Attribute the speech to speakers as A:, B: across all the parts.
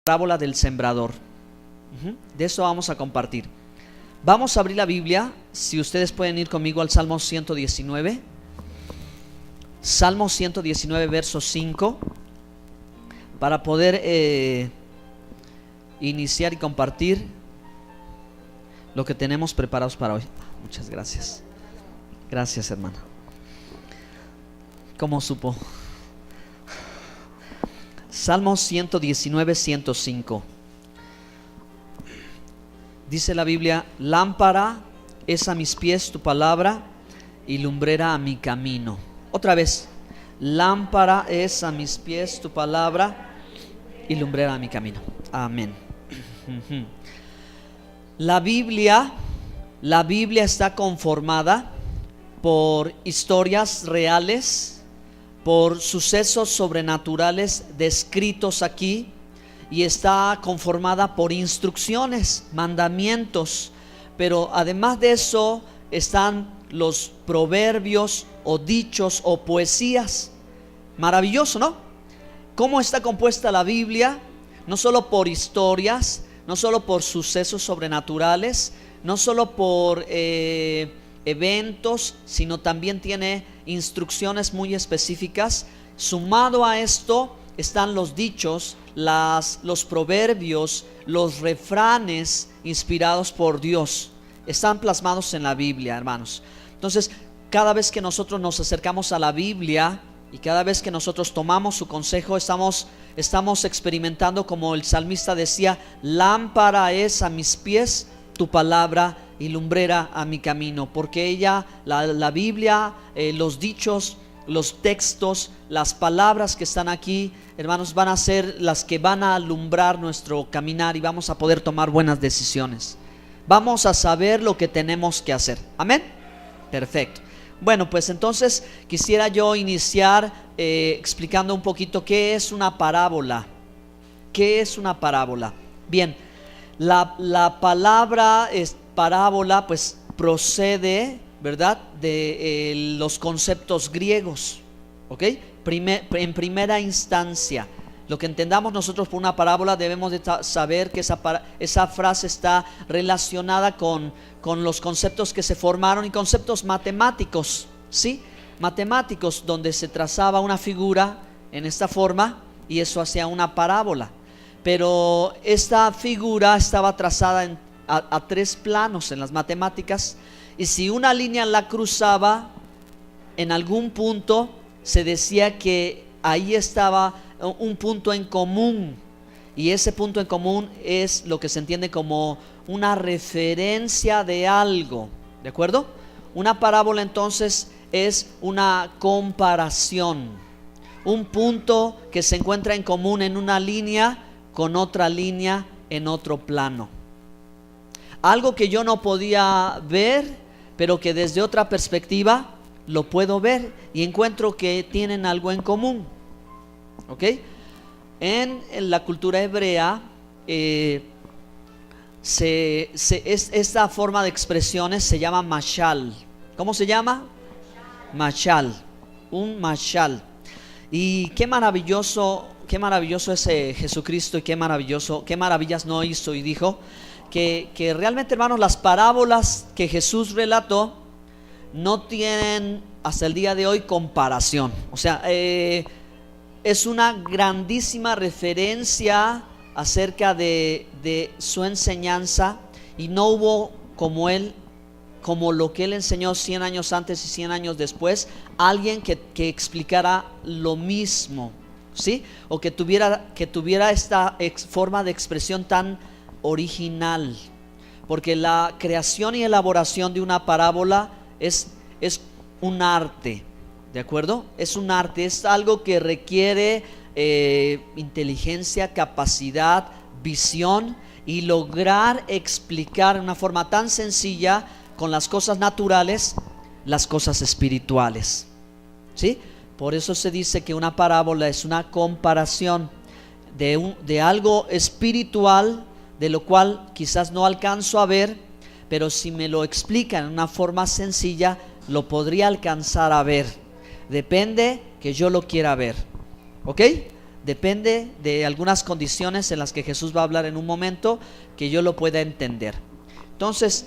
A: Parábola del sembrador. De eso vamos a compartir. Vamos a abrir la Biblia. Si ustedes pueden ir conmigo al Salmo 119. Salmo 119, verso 5. Para poder iniciar y compartir lo que tenemos preparados para hoy. Muchas gracias. Gracias, hermano. ¿Cómo supo? Salmo 119, 105. Dice la Biblia: lámpara es a mis pies tu palabra y lumbrera a mi camino. Otra vez: lámpara es a mis pies tu palabra y lumbrera a mi camino. Amén. La Biblia está conformada por historias reales, por sucesos sobrenaturales descritos aquí, y está conformada por instrucciones, mandamientos. Pero además de eso están los proverbios o dichos o poesías. Maravilloso, ¿no? ¿Cómo está compuesta la Biblia? No solo por historias, no solo por sucesos sobrenaturales, no solo por eventos, sino también tiene instrucciones muy específicas. Sumado a esto están los dichos, los proverbios, los refranes inspirados por Dios. Están plasmados en la Biblia, hermanos. Entonces, cada vez que nosotros nos acercamos a la Biblia y cada vez que nosotros tomamos su consejo, estamos experimentando, como el salmista decía: lámpara es a mis pies tu palabra y lumbrera a mi camino. Porque ella, la Biblia, los dichos, los textos, las palabras que están aquí, hermanos, van a ser las que van a alumbrar nuestro caminar y vamos a poder tomar buenas decisiones. Vamos a saber lo que tenemos que hacer. Amén. Perfecto. Bueno, pues entonces quisiera yo iniciar explicando un poquito qué es una parábola. ¿Qué es una parábola? Bien, la palabra parábola pues procede, ¿verdad?, de los conceptos griegos, ¿ok? En primera instancia, lo que entendamos nosotros por una parábola, debemos de saber que esa frase está relacionada con los conceptos que se formaron, y conceptos matemáticos, ¿sí? Matemáticos, donde se trazaba una figura en esta forma y eso hacía una parábola. Pero esta figura estaba trazada a tres planos en las matemáticas, y si una línea la cruzaba en algún punto, se decía que ahí estaba un punto en común, y ese punto en común es lo que se entiende como una referencia de algo, ¿de acuerdo? Una parábola entonces es una comparación, un punto que se encuentra en común en una línea con otra línea en otro plano. Algo que yo no podía ver, pero que desde otra perspectiva lo puedo ver y encuentro que tienen algo en común. ¿Ok? En la cultura hebrea, esta forma de expresiones se llama mashal. ¿Cómo se llama? Mashal. Un mashal. Y qué maravilloso es Jesucristo, y qué maravillas no hizo y dijo. Que realmente, hermanos, las parábolas que Jesús relató no tienen hasta el día de hoy comparación. O sea, es una grandísima referencia acerca de su enseñanza, y no hubo como lo que él enseñó 100 años antes y 100 años después, alguien que explicara lo mismo, ¿sí? O que tuviera esta forma de expresión tan original. Porque la creación y elaboración de una parábola es un arte, ¿de acuerdo? Es un arte, es algo que requiere inteligencia, capacidad, visión, y lograr explicar de una forma tan sencilla, con las cosas naturales, las cosas espirituales, ¿sí? Por eso se dice que una parábola es una comparación de algo espiritual, de lo cual quizás no alcanzo a ver, pero si me lo explican en una forma sencilla, lo podría alcanzar a ver. Depende que yo lo quiera ver, ¿ok? Depende de algunas condiciones en las que Jesús va a hablar en un momento que yo lo pueda entender. Entonces,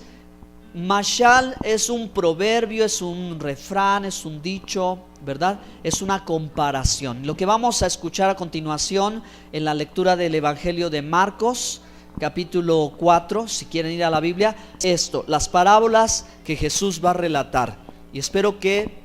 A: mashal es un proverbio, es un refrán, es un dicho, ¿verdad? Es una comparación. Lo que vamos a escuchar a continuación en la lectura del Evangelio de Marcos, capítulo 4, si quieren ir a la Biblia, esto, las parábolas que Jesús va a relatar. Y espero que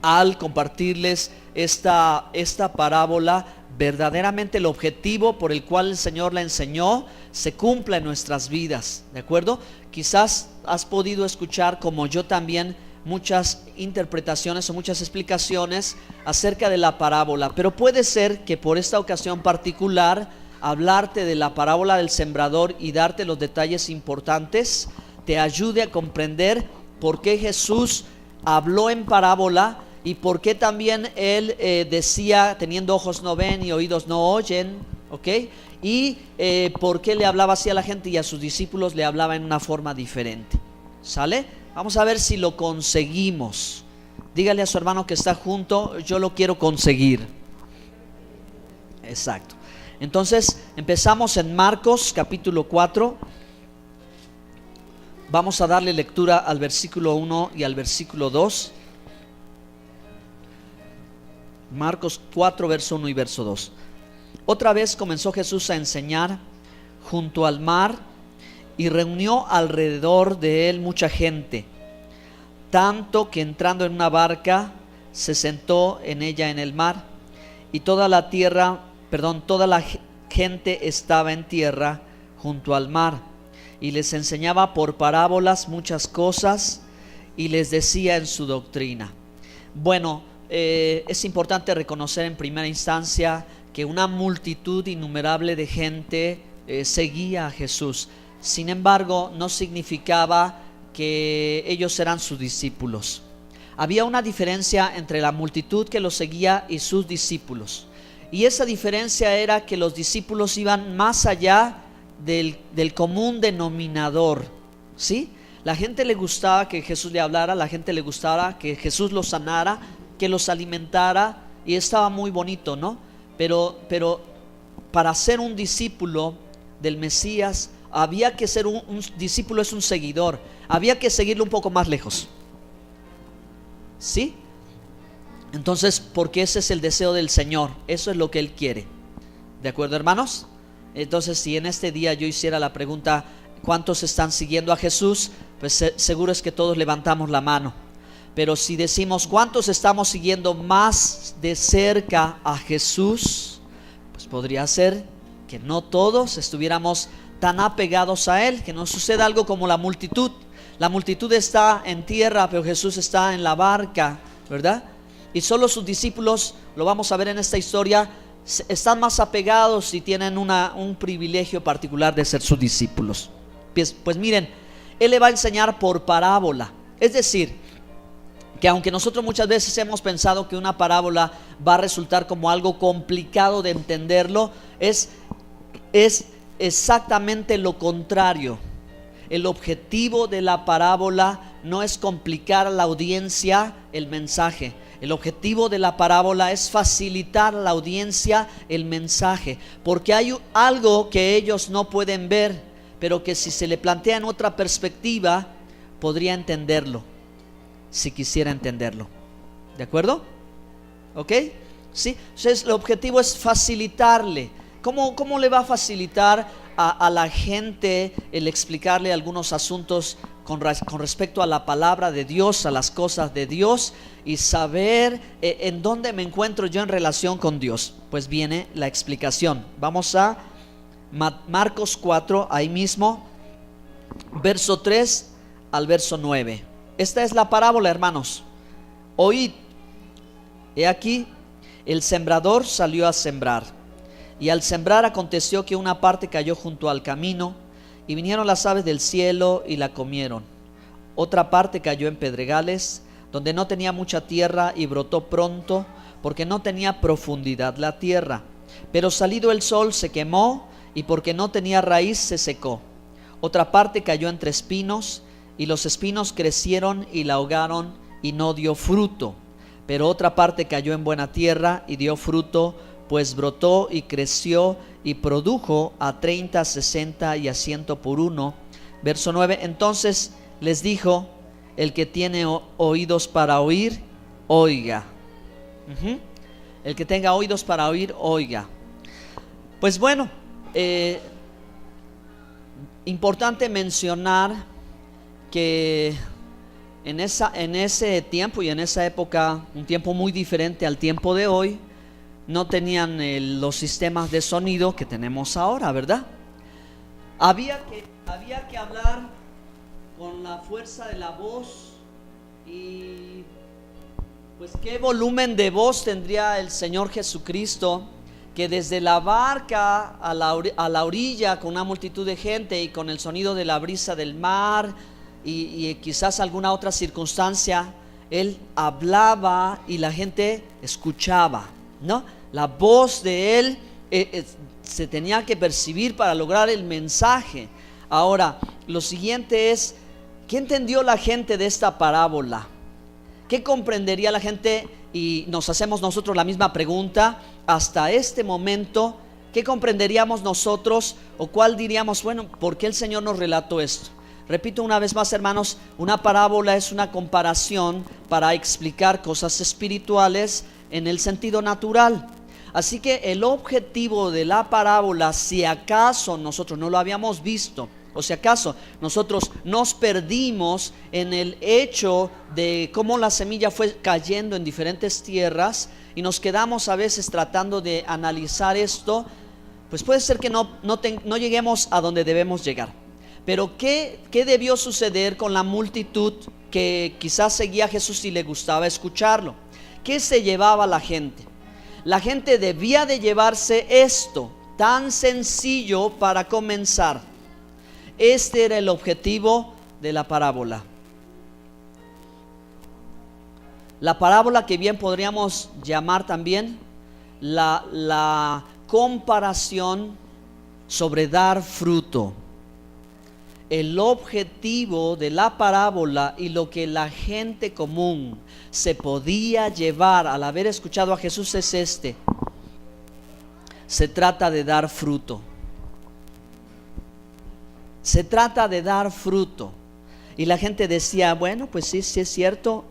A: al compartirles esta parábola, verdaderamente el objetivo por el cual el Señor la enseñó se cumpla en nuestras vidas, ¿de acuerdo? Quizás has podido escuchar, como yo también, muchas interpretaciones o muchas explicaciones acerca de la parábola, pero puede ser que por esta ocasión particular, hablarte de la parábola del sembrador y darte los detalles importantes te ayude a comprender por qué Jesús habló en parábola y por qué también Él decía, teniendo ojos no ven y oídos no oyen, ¿ok? Y por qué le hablaba así a la gente y a sus discípulos le hablaba en una forma diferente. ¿Sale? Vamos a ver si lo conseguimos. Dígale a su hermano que está junto, yo lo quiero conseguir. Exacto. Entonces empezamos en Marcos capítulo 4. Vamos a darle lectura al versículo 1 y al versículo 2. Marcos 4, verso 1 y verso 2. Otra vez comenzó Jesús a enseñar junto al mar y reunió alrededor de él mucha gente, tanto que entrando en una barca se sentó en ella en el mar, y toda la gente estaba en tierra junto al mar, y les enseñaba por parábolas muchas cosas y les decía en su doctrina. Bueno, es importante reconocer en primera instancia que una multitud innumerable de gente seguía a Jesús. Sin embargo, no significaba que ellos eran sus discípulos. Había una diferencia entre la multitud que los seguía y sus discípulos. Y esa diferencia era que los discípulos iban más allá del común denominador, ¿sí? La gente le gustaba que Jesús le hablara, la gente le gustaba que Jesús los sanara, que los alimentara, y estaba muy bonito, ¿no? Pero para ser un discípulo del Mesías había que ser un discípulo, es un seguidor, había que seguirlo un poco más lejos, ¿sí? Entonces, porque ese es el deseo del Señor, eso es lo que Él quiere, ¿de acuerdo, hermanos? Entonces, si en este día yo hiciera la pregunta, ¿cuántos están siguiendo a Jesús? Pues seguro es que todos levantamos la mano. Pero si decimos, ¿cuántos estamos siguiendo más de cerca a Jesús? Pues podría ser que no todos estuviéramos tan apegados a Él, que nos suceda algo como la multitud. La multitud está en tierra, pero Jesús está en la barca, ¿verdad? Y solo sus discípulos, lo vamos a ver en esta historia, están más apegados y tienen un privilegio particular de ser sus discípulos. Pues miren, Él le va a enseñar por parábola. Es decir, que aunque nosotros muchas veces hemos pensado que una parábola va a resultar como algo complicado de entenderlo, es exactamente lo contrario. El objetivo de la parábola no es complicar a la audiencia el mensaje. El objetivo de la parábola es facilitar a la audiencia el mensaje, porque hay algo que ellos no pueden ver, pero que si se le plantea en otra perspectiva, podría entenderlo, si quisiera entenderlo. ¿De acuerdo? ¿Ok? ¿Sí? Entonces el objetivo es facilitarle. ¿Cómo le va a facilitar a la gente el explicarle algunos asuntos con respecto a la palabra de Dios, a las cosas de Dios, y saber en dónde me encuentro yo en relación con Dios? Pues viene la explicación. Vamos a Marcos 4, ahí mismo, verso 3 al verso 9. Esta es la parábola, hermanos. Oíd, he aquí, el sembrador salió a sembrar, y al sembrar aconteció que una parte cayó junto al camino, y vinieron las aves del cielo y la comieron. Otra parte cayó en pedregales, donde no tenía mucha tierra, y brotó pronto, porque no tenía profundidad la tierra. Pero salido el sol se quemó, y porque no tenía raíz se secó. Otra parte cayó entre espinos, y los espinos crecieron y la ahogaron, y no dio fruto. Pero otra parte cayó en buena tierra, y dio fruto pues brotó y creció y produjo a 30, 60 y a 100 por uno. Verso 9, entonces les dijo: el que tiene oídos para oír, oiga. El que tenga oídos para oír, oiga. Pues bueno, importante mencionar que en ese tiempo y en esa época, un tiempo muy diferente al tiempo de hoy, no tenían los sistemas de sonido que tenemos ahora, ¿verdad? Había que hablar con la fuerza de la voz. Y pues qué volumen de voz tendría el Señor Jesucristo, que desde la barca a la orilla, con una multitud de gente y con el sonido de la brisa del mar y quizás alguna otra circunstancia, Él hablaba y la gente escuchaba, ¿no? La voz de Él se tenía que percibir para lograr el mensaje. Ahora, lo siguiente es: ¿qué entendió la gente de esta parábola? ¿Qué comprendería la gente? Y nos hacemos nosotros la misma pregunta hasta este momento. ¿Qué comprenderíamos nosotros? ¿O cuál diríamos, bueno, por qué el Señor nos relató esto? Repito una vez más, hermanos, una parábola es una comparación para explicar cosas espirituales en el sentido natural. Así que el objetivo de la parábola, si acaso nosotros no lo habíamos visto, o si acaso nosotros nos perdimos en el hecho de cómo la semilla fue cayendo en diferentes tierras y nos quedamos a veces tratando de analizar esto, pues puede ser que no lleguemos a donde debemos llegar. Pero ¿qué debió suceder con la multitud que quizás seguía a Jesús y le gustaba escucharlo? ¿Qué se llevaba la gente? La gente debía de llevarse esto, tan sencillo para comenzar. Este era el objetivo de la parábola. La parábola, que bien podríamos llamar también la comparación sobre dar fruto. El objetivo de la parábola y lo que la gente común se podía llevar al haber escuchado a Jesús es este: se trata de dar fruto. Se trata de dar fruto. Y la gente decía, bueno, pues sí es cierto,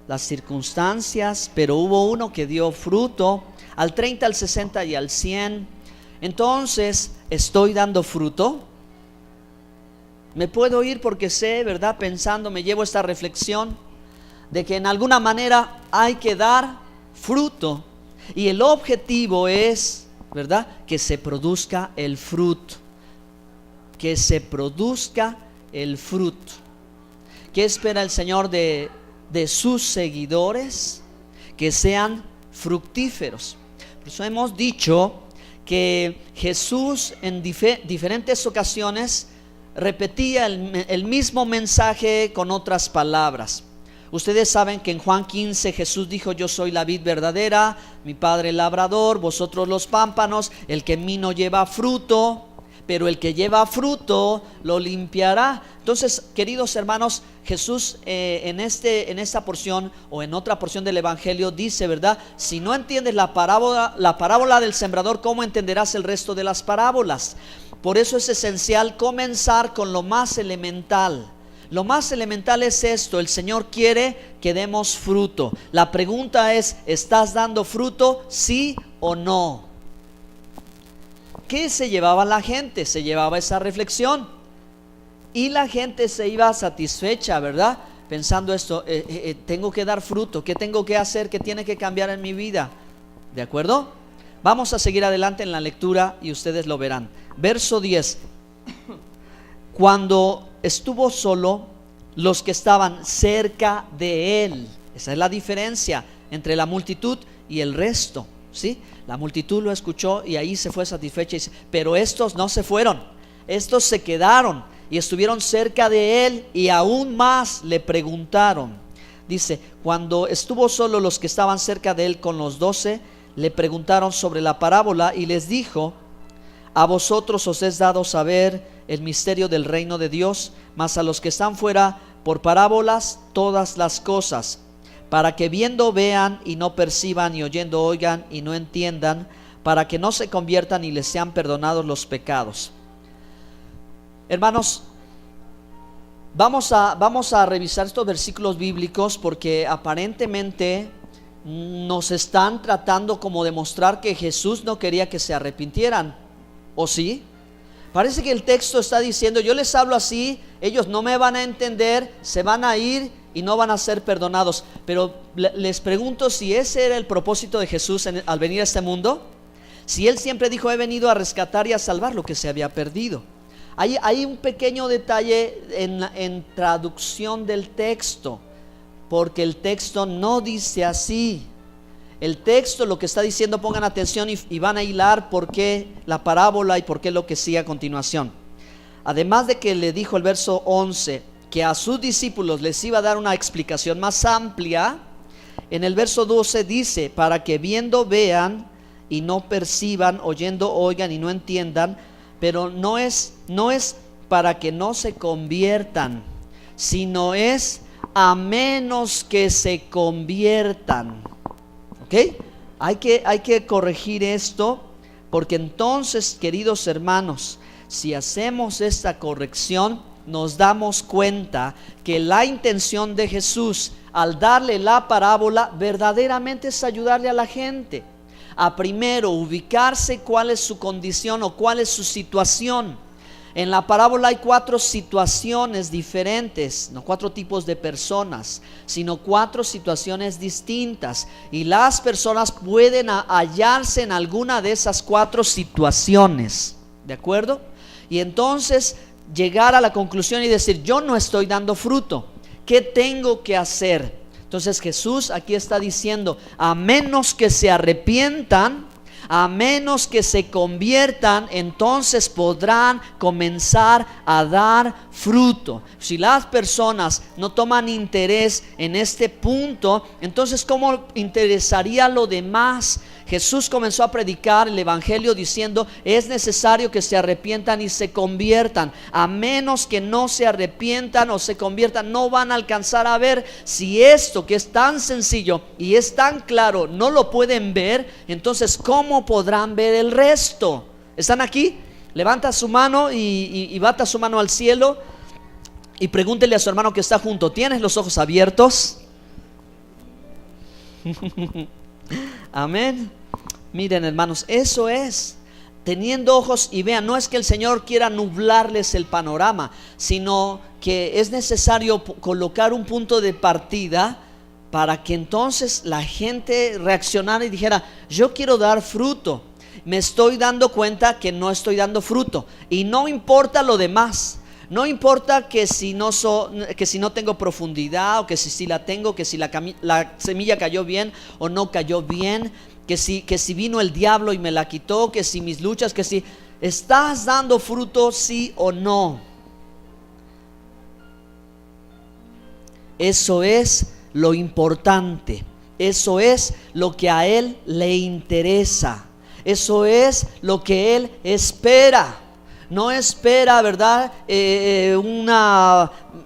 A: las circunstancias, pero hubo uno que dio fruto al 30, al 60 y al 100. Entonces, ¿estoy dando fruto? Me puedo ir porque sé, ¿verdad? Pensando, me llevo esta reflexión de que en alguna manera hay que dar fruto. Y el objetivo es, ¿verdad?, que se produzca el fruto. Que se produzca el fruto. ¿Qué espera el Señor de sus seguidores? Que sean fructíferos. Por eso hemos dicho que Jesús en diferentes ocasiones repetía el mismo mensaje con otras palabras. Ustedes saben que en Juan 15 Jesús dijo: yo soy la vid verdadera, mi Padre el labrador, vosotros los pámpanos. El que en mí no lleva fruto, pero el que lleva fruto lo limpiará. Entonces, queridos hermanos, Jesús en esta porción o en otra porción del Evangelio dice, ¿verdad? Si no entiendes la parábola del sembrador, ¿cómo entenderás el resto de las parábolas? Por eso es esencial comenzar con lo más elemental. Lo más elemental es esto: el Señor quiere que demos fruto. La pregunta es: ¿estás dando fruto, sí o no? ¿Qué se llevaba la gente? Se llevaba esa reflexión y la gente se iba satisfecha, ¿verdad? Pensando esto, tengo que dar fruto. ¿Qué tengo que hacer? ¿Qué tiene que cambiar en mi vida? ¿De acuerdo? Vamos a seguir adelante en la lectura y ustedes lo verán. Verso 10. Cuando estuvo solo, los que estaban cerca de él. Esa es la diferencia entre la multitud y el resto, ¿sí? La multitud lo escuchó y ahí se fue satisfecha, pero estos no se fueron, estos se quedaron y estuvieron cerca de él y aún más le preguntaron. Dice: cuando estuvo solo, los que estaban cerca de él con los 12 le preguntaron sobre la parábola y les dijo: a vosotros os es dado saber el misterio del reino de Dios, mas a los que están fuera por parábolas todas las cosas, para que viendo vean y no perciban, y oyendo oigan y no entiendan, para que no se conviertan y les sean perdonados los pecados. Hermanos, vamos a revisar estos versículos bíblicos porque aparentemente nos están tratando como de mostrar que Jesús no quería que se arrepintieran, ¿o sí? Parece que el texto está diciendo: yo les hablo así, ellos no me van a entender, se van a ir y no van a ser perdonados. Pero les pregunto si ese era el propósito de Jesús al venir a este mundo. Si Él siempre dijo: he venido a rescatar y a salvar lo que se había perdido. Hay un pequeño detalle en traducción del texto, porque el texto no dice así. El texto lo que está diciendo, pongan atención y van a hilar por qué la parábola y por qué lo que sigue a continuación. Además de que le dijo el verso 11 que a sus discípulos les iba a dar una explicación más amplia, en el verso 12 dice: para que viendo vean y no perciban, oyendo oigan y no entiendan. Pero no es para que no se conviertan, sino es a menos que se conviertan. ¿Ok? Hay que corregir esto, porque entonces, queridos hermanos, si hacemos esta corrección, nos damos cuenta que la intención de Jesús al darle la parábola verdaderamente es ayudarle a la gente a primero ubicarse cuál es su condición o cuál es su situación. En la parábola hay 4 situaciones diferentes, no 4 tipos de personas, sino 4 situaciones distintas, y las personas pueden hallarse en alguna de esas 4 situaciones, ¿de acuerdo? Y entonces llegar a la conclusión y decir: yo no estoy dando fruto, ¿qué tengo que hacer? Entonces Jesús aquí está diciendo: a menos que se arrepientan, a menos que se conviertan, entonces podrán comenzar a dar fruto. Si las personas no toman interés en este punto, entonces ¿cómo interesaría lo demás? Jesús comenzó a predicar el evangelio diciendo: es necesario que se arrepientan y se conviertan. A menos que no se arrepientan o se conviertan, no van a alcanzar a ver. Si esto que es tan sencillo y es tan claro no lo pueden ver, entonces ¿cómo podrán ver el resto? ¿Están aquí? Levanta su mano y bata su mano al cielo y pregúntele a su hermano que está junto: ¿tienes los ojos abiertos? Amén. Miren, hermanos, eso es teniendo ojos y vean. No es que el Señor quiera nublarles el panorama, sino que es necesario colocar un punto de partida para que entonces la gente reaccionara y dijera: yo quiero dar fruto. Me estoy dando cuenta que no estoy dando fruto, y no importa lo demás. No importa que si no tengo profundidad, o que si la tengo, que si la semilla cayó bien o no cayó bien, que si vino el diablo y me la quitó, que si mis luchas, que si estás dando fruto, sí o no. Eso es lo importante. Eso es lo que a Él le interesa. Eso es lo que Él espera. No espera, ¿verdad?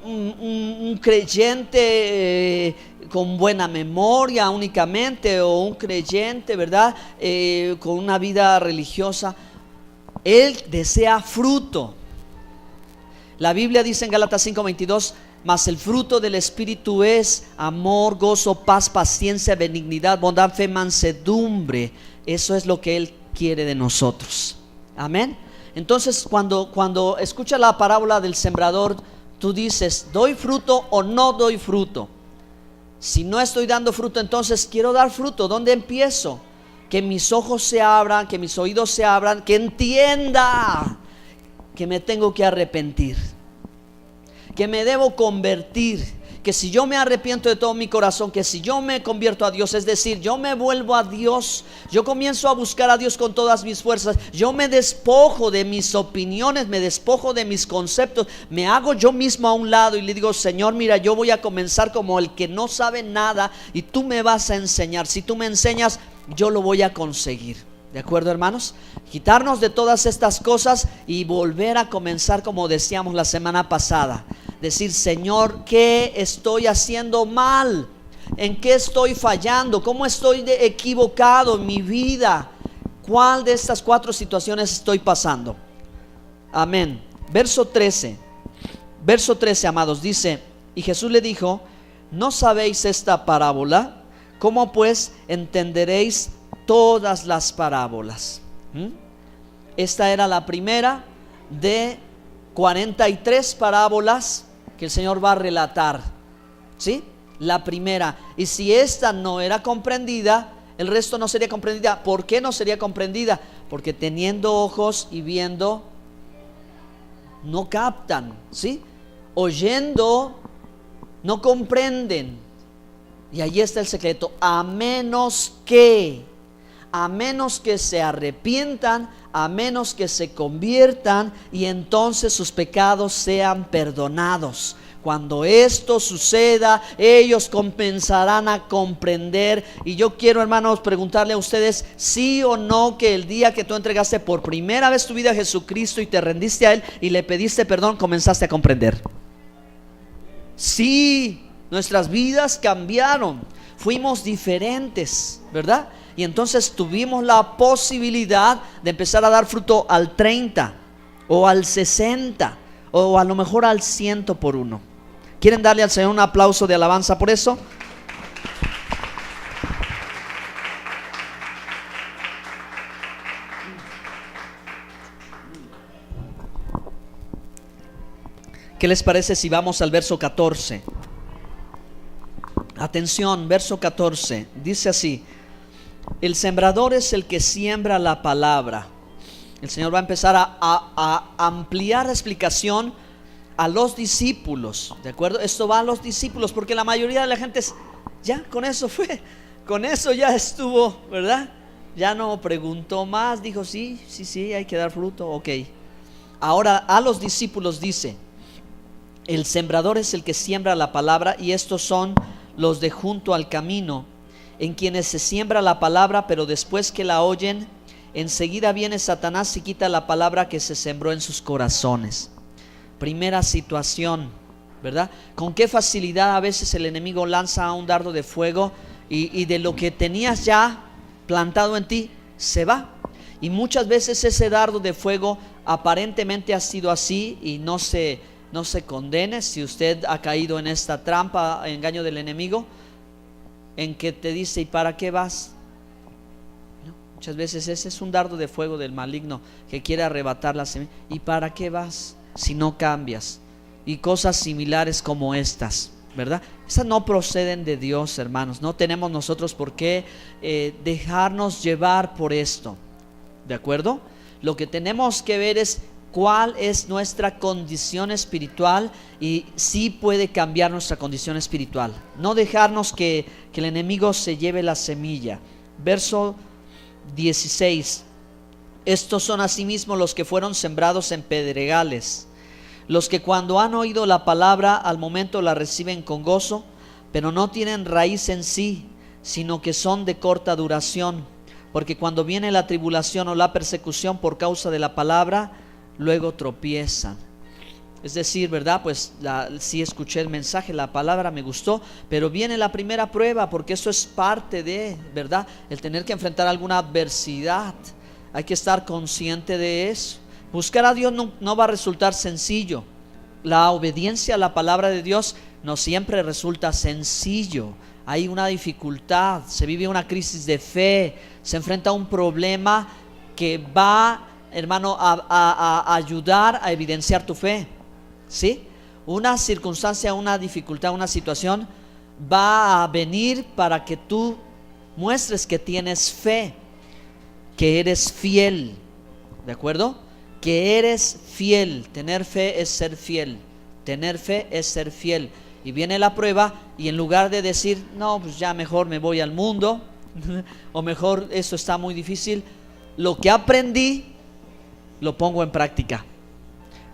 A: Un creyente con buena memoria únicamente, o un creyente, ¿verdad? Con una vida religiosa. Él desea fruto. La Biblia dice en Gálatas 5:22: mas el fruto del Espíritu es amor, gozo, paz, paciencia, benignidad, bondad, fe, mansedumbre. Eso es lo que Él quiere de nosotros. Amén. Entonces cuando escuchas la parábola del sembrador, tú dices: ¿doy fruto o no doy fruto? Si no estoy dando fruto, entonces quiero dar fruto. ¿Dónde empiezo? Que mis ojos se abran, que mis oídos se abran, que entienda que me tengo que arrepentir, que me debo convertir, que si yo me arrepiento de todo mi corazón, que si yo me convierto a Dios, es decir, yo me vuelvo a Dios, yo comienzo a buscar a Dios con todas mis fuerzas, yo me despojo de mis opiniones, me despojo de mis conceptos, me hago yo mismo a un lado y le digo: Señor, mira, yo voy a comenzar como el que no sabe nada y tú me vas a enseñar. Si tú me enseñas, yo lo voy a conseguir. ¿De acuerdo, hermanos? Quitarnos de todas estas cosas y volver a comenzar como decíamos la semana pasada. Decir: Señor, ¿qué estoy haciendo mal? ¿En qué estoy fallando? ¿Cómo estoy equivocado en mi vida? ¿Cuál de estas 4 situaciones estoy pasando? Amén. Verso 13, amados, dice: y Jesús le dijo: ¿no sabéis esta parábola? ¿Cómo pues entenderéis todas las parábolas? Esta era la primera de 43 parábolas que el Señor va a relatar, ¿sí? La primera. Y si esta no era comprendida, el resto no sería comprendida. ¿Por qué no sería comprendida? Porque teniendo ojos y viendo, no captan, ¿sí? Oyendo, no comprenden. Y ahí está el secreto. A menos que se arrepientan, a menos que se conviertan, y entonces sus pecados sean perdonados. Cuando esto suceda, ellos comenzarán a comprender. Y yo quiero, hermanos, preguntarle a ustedes: sí o no, que el día que tú entregaste por primera vez tu vida a Jesucristo y te rendiste a Él y le pediste perdón, comenzaste a comprender. Sí, nuestras vidas cambiaron, fuimos diferentes, ¿verdad? Y entonces tuvimos la posibilidad de empezar a dar fruto al 30 o al 60 o a lo mejor al 100 por uno. ¿Quieren darle al Señor un aplauso de alabanza por eso? ¿Qué les parece si vamos al verso 14? Atención, verso 14, dice así: el sembrador es el que siembra la palabra. El Señor va a empezar a ampliar la explicación a los discípulos, ¿de acuerdo? Esto va a los discípulos porque la mayoría de la gente ya con eso fue, con eso ya estuvo, ¿verdad? Ya no preguntó más, dijo sí, hay que dar fruto, ok. Ahora a los discípulos dice: el sembrador es el que siembra la palabra, y estos son los de junto al camino, en quienes se siembra la palabra, pero después que la oyen, enseguida viene Satanás y quita la palabra que se sembró en sus corazones. Primera situación, ¿verdad? Con qué facilidad a veces el enemigo lanza un dardo de fuego y de lo que tenías ya plantado en ti se va. Y muchas veces ese dardo de fuego aparentemente ha sido así, y no se condene si usted ha caído en esta trampa, engaño del enemigo, en que te dice: ¿y para qué vas? ¿No? Muchas veces ese es un dardo de fuego del maligno que quiere arrebatar la semilla. ¿Y para qué vas si no cambias? Y cosas similares como estas, ¿verdad? Estas no proceden de Dios, hermanos. No tenemos nosotros por qué dejarnos llevar por esto, ¿de acuerdo? Lo que tenemos que ver es cuál es nuestra condición espiritual, y sí puede cambiar nuestra condición espiritual. No dejarnos que el enemigo se lleve la semilla. Verso 16: estos son asimismo los que fueron sembrados en pedregales, los que cuando han oído la palabra al momento la reciben con gozo, pero no tienen raíz en sí, sino que son de corta duración, porque cuando viene la tribulación o la persecución por causa de la palabra, luego tropiezan. Es decir, ¿verdad? Pues sí escuché el mensaje, la palabra me gustó, pero viene la primera prueba, porque eso es parte de, ¿verdad? El tener que enfrentar alguna adversidad. Hay que estar consciente de eso. Buscar a Dios no va a resultar sencillo. La obediencia a la palabra de Dios no siempre resulta sencillo. Hay una dificultad, se vive una crisis de fe, se enfrenta a un problema que va, hermano, a ayudar a evidenciar tu fe, ¿sí? Una circunstancia, una dificultad, una situación va a venir para que tú muestres que tienes fe, que eres fiel, ¿de acuerdo? Que eres fiel. Tener fe es ser fiel. Tener fe es ser fiel. Y viene la prueba, y en lugar de decir: no, pues ya mejor me voy al mundo o mejor eso está muy difícil, lo que aprendí lo pongo en práctica.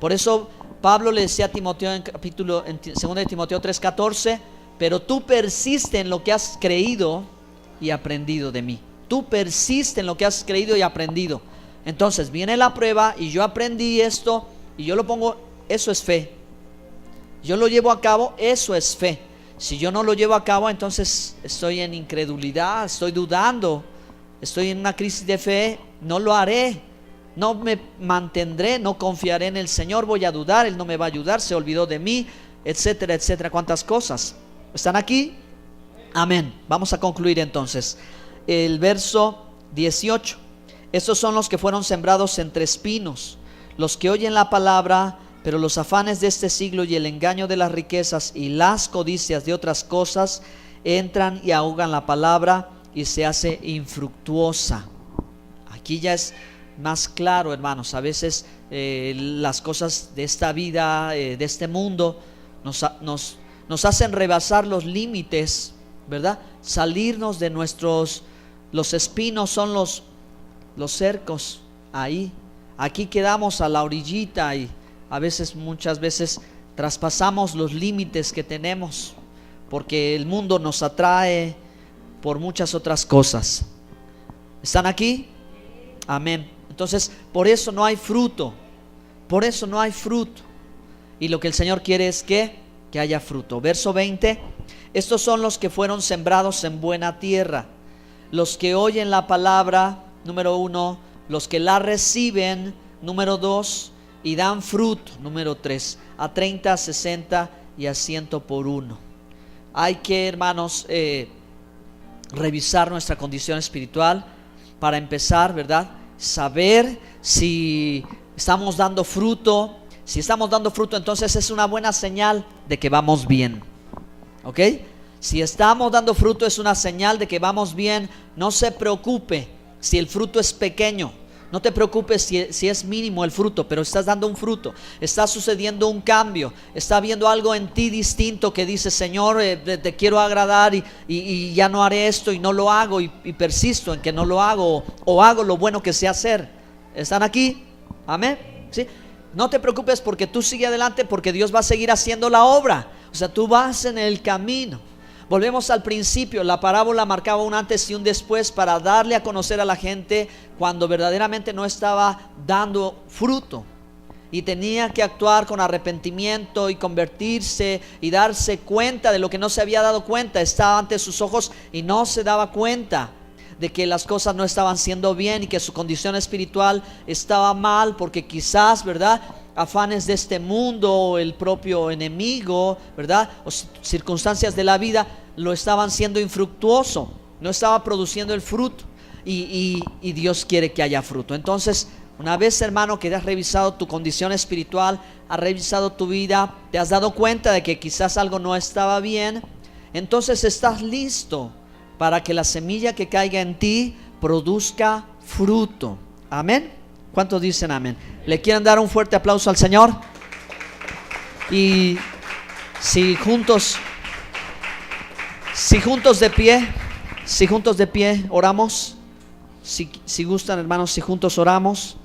A: Por eso Pablo le decía a Timoteo en 2 de Timoteo 3:14: pero tú persiste en lo que has creído y aprendido de mí. Tú persiste en lo que has creído y aprendido. Entonces viene la prueba y yo aprendí esto y yo lo pongo, eso es fe. Yo lo llevo a cabo, eso es fe. Si yo no lo llevo a cabo, entonces estoy en incredulidad, estoy dudando, estoy en una crisis de fe, no lo haré, no me mantendré, no confiaré en el Señor, voy a dudar, Él no me va a ayudar, se olvidó de mí, etcétera, etcétera. ¿Cuántas cosas? ¿Están aquí? Amén. Vamos a concluir entonces. El verso 18. Estos son los que fueron sembrados entre espinos, los que oyen la palabra, pero los afanes de este siglo y el engaño de las riquezas y las codicias de otras cosas entran y ahogan la palabra y se hace infructuosa. Aquí ya es más claro, hermanos. A veces las cosas de esta vida, de este mundo, nos hacen rebasar los límites, ¿verdad? Salirnos de los espinos son los cercos ahí. Aquí quedamos a la orillita y a veces, muchas veces, traspasamos los límites que tenemos porque el mundo nos atrae por muchas otras cosas. ¿Están aquí? Amén. Entonces, por eso no hay fruto. Por eso no hay fruto. Y lo que el Señor quiere es que haya fruto. Verso 20. Estos son los que fueron sembrados en buena tierra, los que oyen la palabra, número 1, los que la reciben, número 2, y dan fruto, número 3, a 30, a 60 y a 100 por uno. Hay que, hermanos, revisar nuestra condición espiritual para empezar, ¿verdad? Saber si estamos dando fruto. Si estamos dando fruto, entonces es una buena señal de que vamos bien. ¿Ok? Si estamos dando fruto, es una señal de que vamos bien. No se preocupe si el fruto es pequeño. No te preocupes si es mínimo el fruto, pero estás dando un fruto. Está sucediendo un cambio. Está viendo algo en ti distinto que dice: Señor, te quiero agradar y ya no haré esto y no lo hago y persisto en que no lo hago, o hago lo bueno que sé hacer. ¿Están aquí? Amén. ¿Sí? No te preocupes, porque tú sigue adelante, porque Dios va a seguir haciendo la obra. O sea, tú vas en el camino. Volvemos al principio. La parábola marcaba un antes y un después para darle a conocer a la gente cuando verdaderamente no estaba dando fruto y tenía que actuar con arrepentimiento y convertirse y darse cuenta de lo que no se había dado cuenta. Estaba ante sus ojos y no se daba cuenta de que las cosas no estaban siendo bien y que su condición espiritual estaba mal, porque quizás, ¿verdad?, afanes de este mundo, el propio enemigo, ¿verdad?, o circunstancias de la vida lo estaban siendo infructuoso, no estaba produciendo el fruto, y Dios quiere que haya fruto. Entonces, una vez, hermano, que has revisado tu condición espiritual, has revisado tu vida, te has dado cuenta de que quizás algo no estaba bien, entonces estás listo para que la semilla que caiga en ti produzca fruto. Amén. ¿Cuántos dicen amén? ¿Le quieren dar un fuerte aplauso al Señor? Y si juntos de pie oramos, si gustan, hermanos, si juntos oramos.